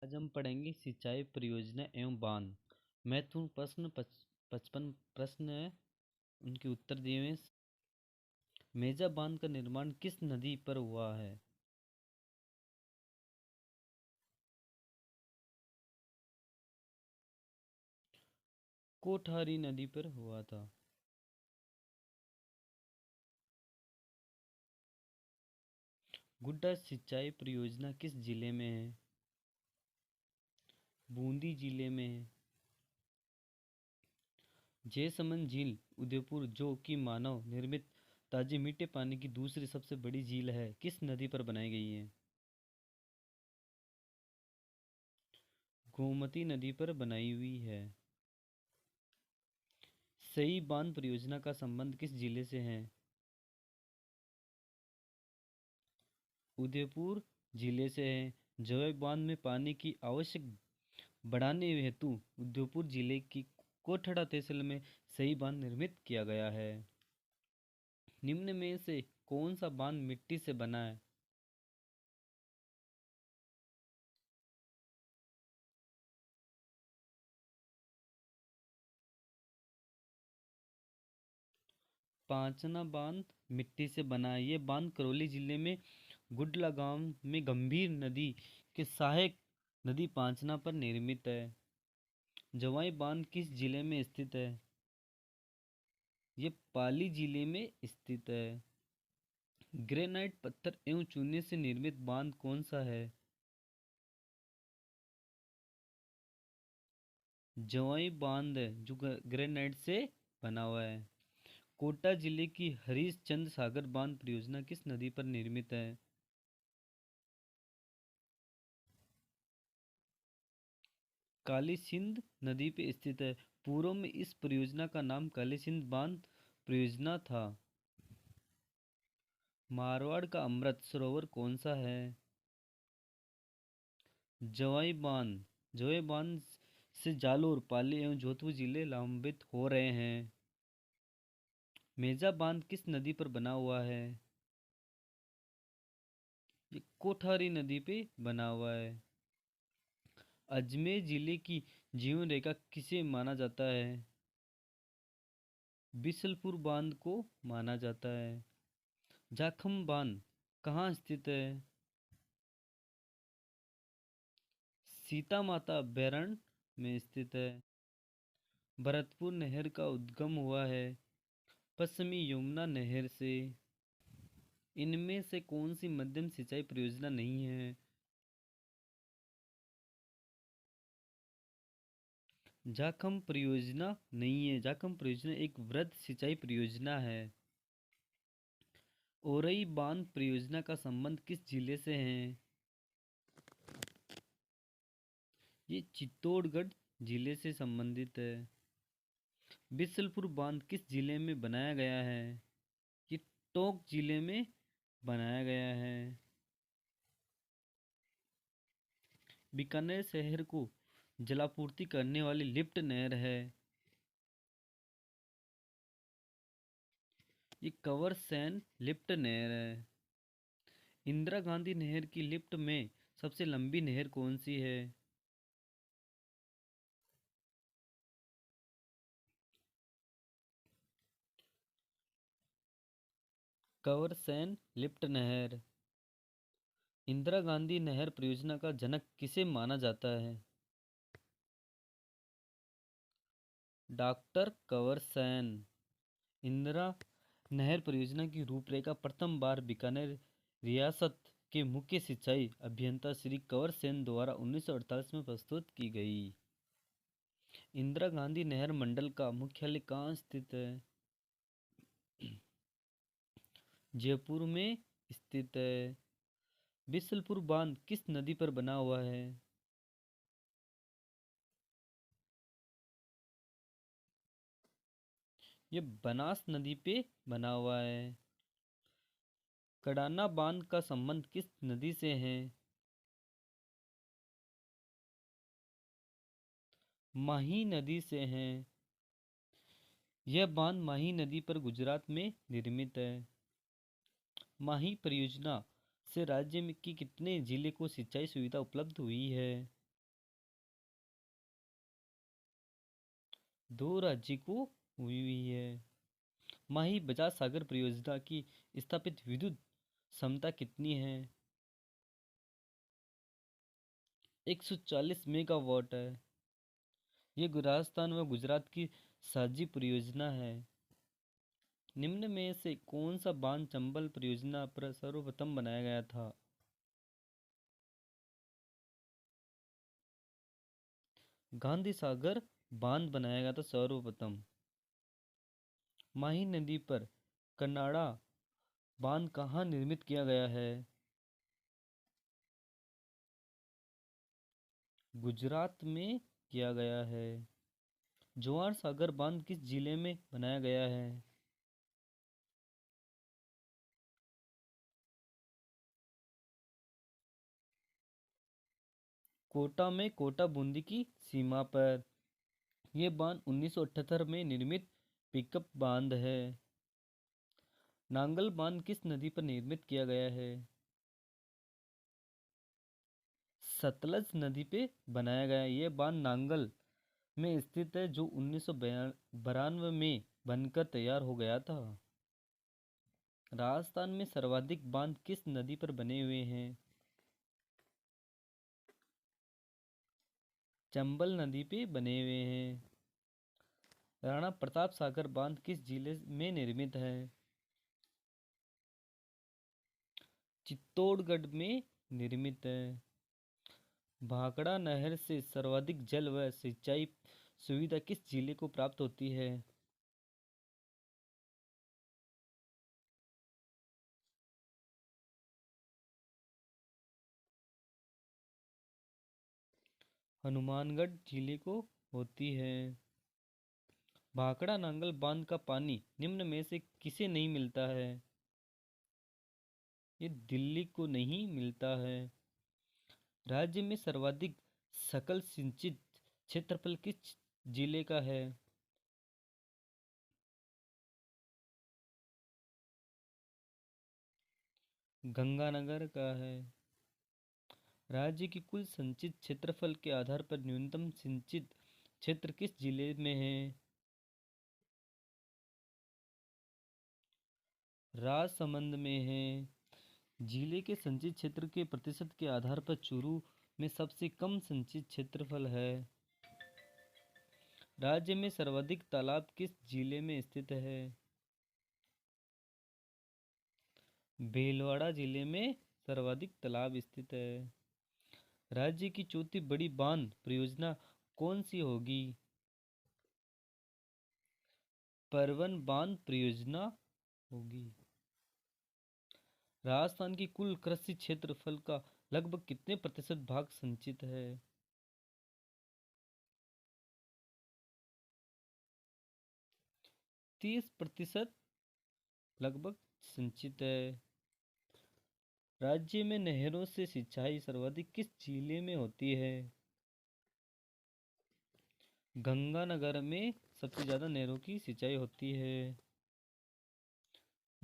आज हम पढ़ेंगे सिंचाई परियोजना एवं बांध। महत्वपूर्ण प्रश्न 55 प्रश्न है, उनके उत्तर दिए हुए हैं। मेजा बांध का निर्माण किस नदी पर हुआ है? कोठारी नदी पर हुआ था। गुड्डा सिंचाई परियोजना किस जिले में है? बूंदी जिले में है। जयसमंद झील उदयपुर, जो कि मानव निर्मित ताजे मीठे पानी की दूसरी सबसे बड़ी झील है, किस नदी पर बनाई गई है? गोमती नदी पर बनाई हुई है। सई बांध परियोजना का संबंध किस जिले से है? उदयपुर जिले से है। जवै बांध में पानी की आवश्यक बढ़ाने हेतु उदयपुर जिले की कोठड़ा तहसील में सई बांध निर्मित किया गया है। निम्न में से कौन सा बांध मिट्टी से बना है? पांचना बांध मिट्टी से बना है। ये बांध करौली जिले में गुडला गांव में गंभीर नदी के सहायक नदी पांचना पर निर्मित है। जवाई बांध किस जिले में स्थित है? ये पाली जिले में स्थित है। ग्रेनाइट पत्थर एवं चूने से निर्मित बांध कौन सा है? जवाई बांध है, जो ग्रेनाइट से बना हुआ है। कोटा जिले की हरीशचंद्र सागर बांध परियोजना किस नदी पर निर्मित है? काली सिंध नदी पे स्थित है। पूर्व में इस परियोजना का नाम काली सिंध बांध परियोजना था। मारवाड़ का अमृत सरोवर कौन सा है? जवाई बांध। जवाई बांध से जालोर, पाली एवं जोधपुर जिले लाभान्वित हो रहे हैं। मेजा बांध किस नदी पर बना हुआ है? ये कोठारी नदी पे बना हुआ है। अजमेर जिले की जीवन रेखा किसे माना जाता है? बिसलपुर बांध को माना जाता है। जाखम बांध कहाँ स्थित है? सीता माता अभयारण्य में स्थित है। भरतपुर नहर का उद्गम हुआ है पश्चिमी यमुना नहर से। इनमें से कौन सी मध्यम सिंचाई परियोजना नहीं है? जाखम परियोजना नहीं है। जाखम परियोजना एक वृहद सिंचाई परियोजना है। ओरई बांध परियोजना का संबंध किस जिले से है? ये चित्तौड़गढ़ जिले से संबंधित है। बिसलपुर बांध किस जिले में बनाया गया है? ये टोंक जिले में बनाया गया है। बीकानेर शहर को जलापूर्ति करने वाली लिफ्ट नहर है। ये कंवर सेन लिफ्ट नहर है। इंदिरा गांधी नहर की लिफ्ट में सबसे लंबी नहर कौन सी है? कंवर सेन लिफ्ट नहर। इंदिरा गांधी नहर परियोजना का जनक किसे माना जाता है? डॉक्टर कंवर सेन। इंदिरा नहर परियोजना की रूपरेखा प्रथम बार बीकानेर रियासत के मुख्य सिंचाई अभियंता श्री कंवर सेन द्वारा 1948 में प्रस्तुत की गई। इंदिरा गांधी नहर मंडल का मुख्यालय कहाँ स्थित है? जयपुर में स्थित है। बिसलपुर बांध किस नदी पर बना हुआ है? ये बनास नदी पे बना हुआ है। कडाना बांध का संबंध किस नदी से है? माही नदी से है। यह बांध माही नदी पर गुजरात में निर्मित है। माही परियोजना से राज्य में की कितने जिले को सिंचाई सुविधा उपलब्ध हुई है? दो राज्य को हुई हुई है। माही बजाज सागर परियोजना की स्थापित विद्युत क्षमता कितनी है? 140 मेगावाट है। ये राजस्थान व गुजरात की साझी परियोजना है। निम्न में से कौन सा बांध चंबल परियोजना पर सर्वप्रथम बनाया गया था? गांधी सागर बांध बनाया गया था सर्वप्रथम। माही नदी पर कन्नाडा बांध कहाँ निर्मित किया गया है? गुजरात में किया गया है। जवाहर सागर बांध किस जिले में बनाया गया है? कोटा में कोटा बूंदी की सीमा पर। यह बांध 1978 में निर्मित पिकअप बांध है। नांगल बांध किस नदी पर निर्मित किया गया है? सतलज नदी पे बनाया गया। यह बांध नांगल में स्थित है जो 1992 में बनकर तैयार हो गया था। राजस्थान में सर्वाधिक बांध किस नदी पर बने हुए हैं? चंबल नदी पे बने हुए हैं। राणा प्रताप सागर बांध किस जिले में निर्मित है? चित्तौड़गढ़ में निर्मित है। भाखड़ा नहर से सर्वाधिक जल व सिंचाई सुविधा किस जिले को प्राप्त होती है? हनुमानगढ़ जिले को होती है। भाखड़ा नांगल बांध का पानी निम्न में से किसे नहीं मिलता है? ये दिल्ली को नहीं मिलता है। राज्य में सर्वाधिक सकल सिंचित क्षेत्रफल किस जिले का है? गंगानगर का है। राज्य की कुल संचित क्षेत्रफल के आधार पर न्यूनतम सिंचित क्षेत्र किस जिले में है? राजसमंद में है। जिले के संचित क्षेत्र के प्रतिशत के आधार पर चूरू में सबसे कम संचित क्षेत्रफल है। राज्य में सर्वाधिक तालाब किस जिले में स्थित है? भीलवाड़ा जिले में सर्वाधिक तालाब स्थित है। राज्य की चौथी बड़ी बांध परियोजना कौन सी होगी? परवन बांध परियोजना होगी। राजस्थान की कुल कृषि क्षेत्रफल का लगभग कितने प्रतिशत भाग संचित है? 30% लगभग सिंचित है। राज्य में नहरों से सिंचाई सर्वाधिक किस जिले में होती है? गंगानगर में सबसे ज्यादा नहरों की सिंचाई होती है।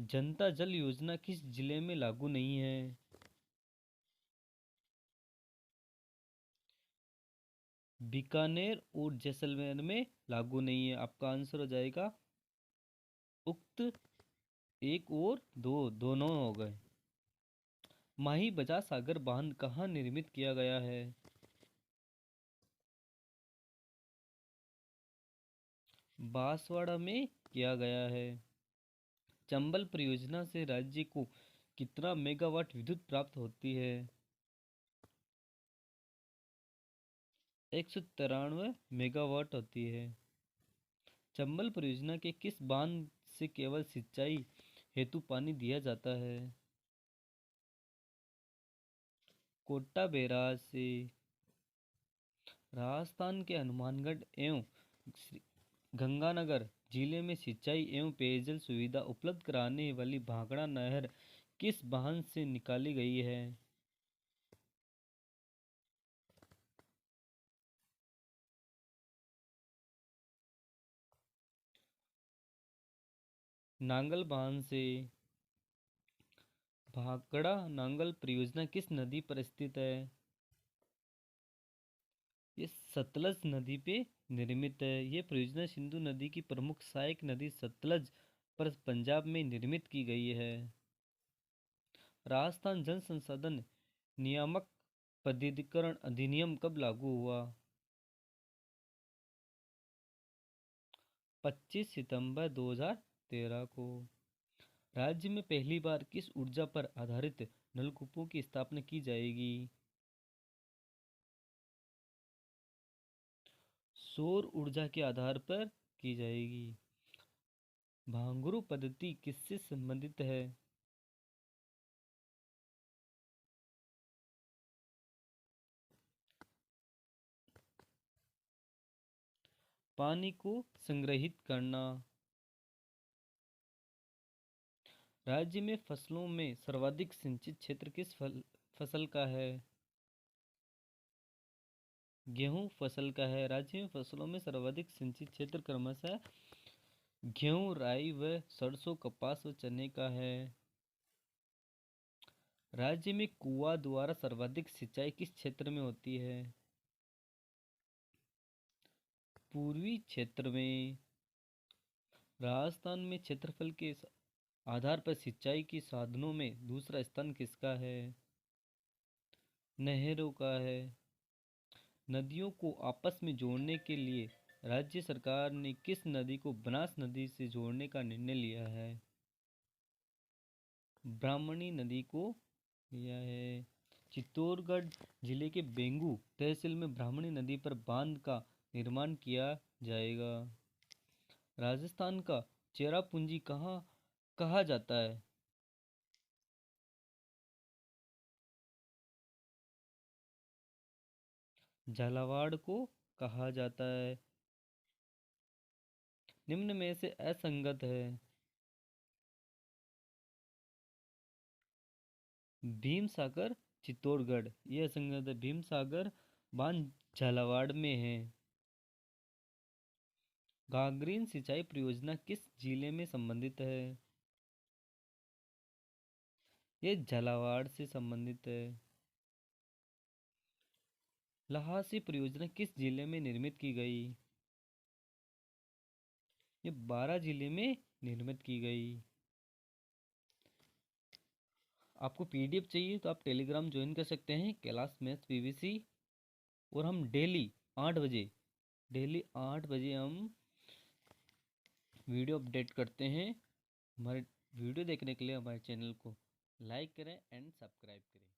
जनता जल योजना किस जिले में लागू नहीं है? बीकानेर और जैसलमेर में लागू नहीं है। आपका आंसर हो जाएगा उक्त एक और दो, दोनों हो गए। माही बजाज सागर बांध कहाँ निर्मित किया गया है? बांसवाड़ा में किया गया है। चंबल परियोजना से राज्य को कितना मेगावाट विद्युत प्राप्त होती है? 193 मेगावाट होती है। चंबल परियोजना के किस बांध से केवल सिंचाई हेतु पानी दिया जाता है? कोटा बैराज से। राजस्थान के हनुमानगढ़ एवं गंगानगर जिले में सिंचाई एवं पेयजल सुविधा उपलब्ध कराने वाली भाखड़ा नहर किस बांध से निकाली गई है? नांगल बांध से। भाखड़ा नांगल परियोजना किस नदी पर स्थित है? ये सतलज नदी पे निर्मित है। ये परियोजना सिंधु नदी की प्रमुख सहायक नदी सतलज पर पंजाब में निर्मित की गई है। राजस्थान जल संसाधन नियामक प्राधिकरण अधिनियम कब लागू हुआ? 25 सितंबर 2013 को। राज्य में पहली बार किस ऊर्जा पर आधारित नलकूपों की स्थापना की जाएगी? सौर ऊर्जा के आधार पर की जाएगी। भांगुरु पद्धति किससे संबंधित है? पानी को संग्रहित करना। राज्य में फसलों में सर्वाधिक सिंचित क्षेत्र किस फसल का है? गेहूं फसल का है। राज्य में फसलों में सर्वाधिक सिंचित क्षेत्र क्रमशः गेहूं, राई व सरसों, कपास व चने का है। राज्य में कुआं द्वारा सर्वाधिक सिंचाई किस क्षेत्र में होती है? पूर्वी क्षेत्र में। राजस्थान में क्षेत्रफल के आधार पर सिंचाई के साधनों में दूसरा स्थान किसका है? नहरों का है। नदियों को आपस में जोड़ने के लिए राज्य सरकार ने किस नदी को बनास नदी से जोड़ने का निर्णय लिया है? ब्राह्मणी नदी को लिया है। चित्तौड़गढ़ जिले के बेंगू तहसील में ब्राह्मणी नदी पर बांध का निर्माण किया जाएगा। राजस्थान का चेरापूंजी कहाँ कहा जाता है? झालावाड़ को कहा जाता है। निम्न में से असंगत है। भीम सागर चित्तौड़गढ़, ये असंगत है। भीम सागर बांध झालावाड़ में है। घाघरीन सिंचाई परियोजना किस जिले में संबंधित है? ये झालावाड़ से संबंधित है। लहासी परियोजना किस जिले में निर्मित की गई? ये 12 जिले में निर्मित की गई। आपको पीडीएफ चाहिए तो आप टेलीग्राम ज्वाइन कर सकते हैं, कैलाश मैथ्स पीवीसी। और हम डेली 8 बजे हम वीडियो अपडेट करते हैं। हमारे वीडियो देखने के लिए हमारे चैनल को लाइक करें एंड सब्सक्राइब करें।